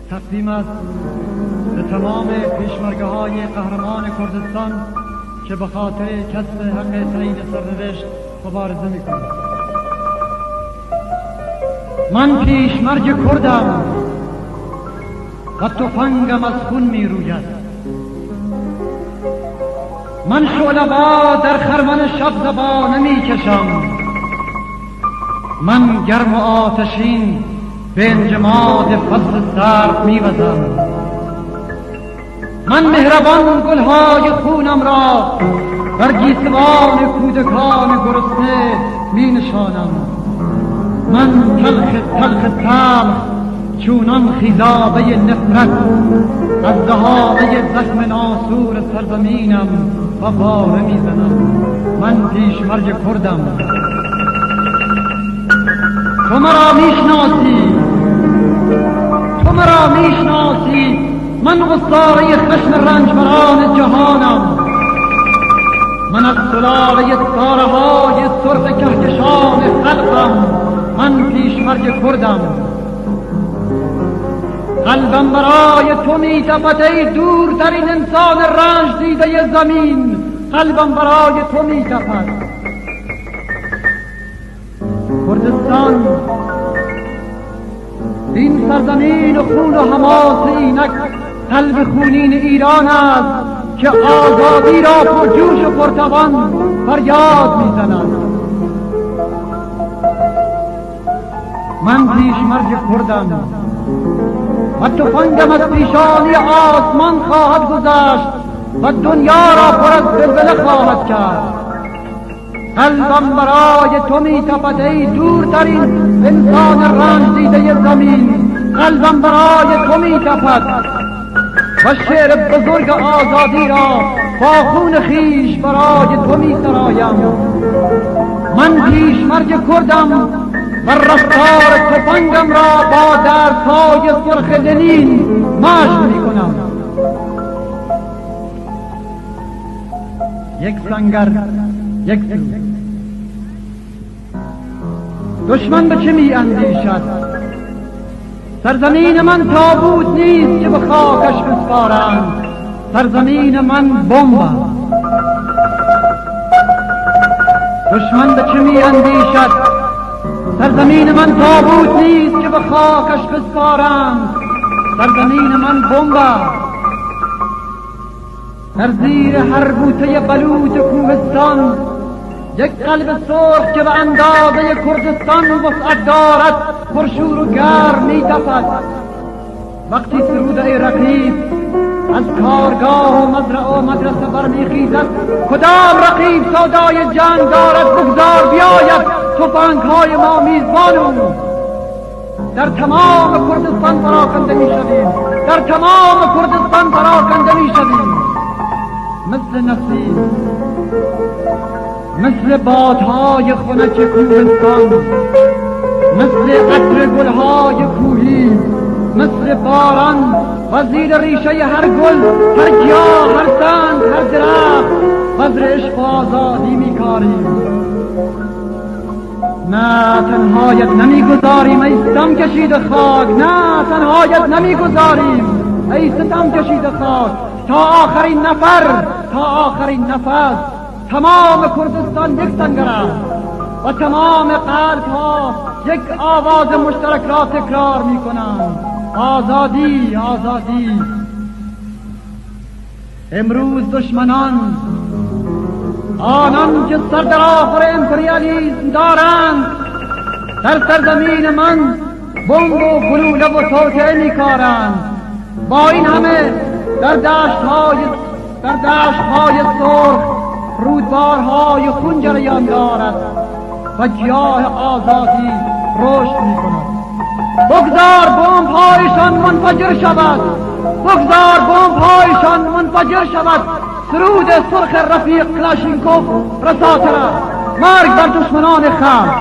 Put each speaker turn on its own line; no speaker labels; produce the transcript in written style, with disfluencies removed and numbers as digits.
تقدیم است به تمام پیشمرگه های قهرمان کردستان که به خاطر کسب حق تعیین سرنوشت مبارزه می‌کنند. من پیشمرگ کردم و تفنگم از خون می‌روید. من شعله‌وار در خرمن شب زبا نمی‌کشم. من گرم و آتشین به انجماد فصل سرد می‌وزم. من مهربان گلهای خونم را بر گیسوان کودکان گرسنه می‌نشانم. من تلخ چونان خیزابه نفرت از دهانه زخم ناسور سرزمینم و باره می‌زنم. من پیشمرگ کردم. تو مرا میشناسی. من غصاره خشم رنجبران جهانم. من از سلاله ساره‌های سرخ کهکشان خلقم. من پیشمرگ کردم. قلبم برای تو می‌تپد ای دورترین انسان رنج دیده زمین. قلبم برای تو می‌تپد. کردستان این سرزمین خون و حماس اینک قلب خونین ایران است که آزادی را پرجوش و پرتوان فریاد می‌زند. من پیشمرگ کردم و تفنگم از پیشانی آسمان خواهد گذشت و دنیا را پر از زلزله خواهد کرد. قلبم برای تو می‌تپد ای دورترین انسان رنج دیده زمین. قلبم برای تو می‌تپد و شعر بزرگ آزادی را با خون خیش برای تو می‌سرایم. من پیشمرگ کردم و رفتار تفنگم را با درس‌های سرخ لنین مشق می‌کنم. یک سنگر یک سرود. دشمن به چه می‌اندیشد؟ سرزمین من تابوت نیست که به خاکش بسپارند. سرزمین من بمب است. دشمن به چه می‌اندیشد؟ سرزمین من تابوت نیست که به خاکش بسپارند. سرزمین من بمب است. در زیر هر بوته بلوط کوهستان یک قلب سرخ که به اندازه کردستان وسعت دارد پرشور و گرم می‌تپد. وقتی سرود ای رقیب از کارگاه و مزرعه و مدرسه برمیخیزد، کدام رقیب سودای جنگ دارد؟ بگذار بیاید تفنگ‌های ما میزبان او. در تمام کردستان پراکنده می‌شویم. در تمام کردستان پراکنده می‌شویم. مثل نسیم، مثل بادهای خنک کوهستان، مثل عطر گلهای کوهی، مثل باران و زیر ریشه هر گل، هر گیاه، هر سنگ، هر درخت بذر عشق و آزادی میکاریم. نه تنهایت نمیگذاریم ای ستم کشیده خاک. نه تنهایت نمیگذاریم ای ستم کشیده خاک. تا آخرین نفر، تا آخرین نفس تمام کردستان یک سنگر است و تمام قلب‌ها یک آواز مشترک را تکرار می‌کنند: آزادی، آزادی. امروز دشمنان، آنان که سر در آخر امپریالیسم دارند، در سرزمین من بمب و گلوله و توطئه می‌کارند. با این همه در دشت‌های سرخ رودبارهای خون جریان دارد و گیاه آزادی رشد می‌کند. بگذار بمب‌هایشان منفجر شود. بگذار بمب‌هایشان منفجر شود. سرود سرخ رفیق کلاشینکوف رساتر است. مرگ بر دشمنان خلق.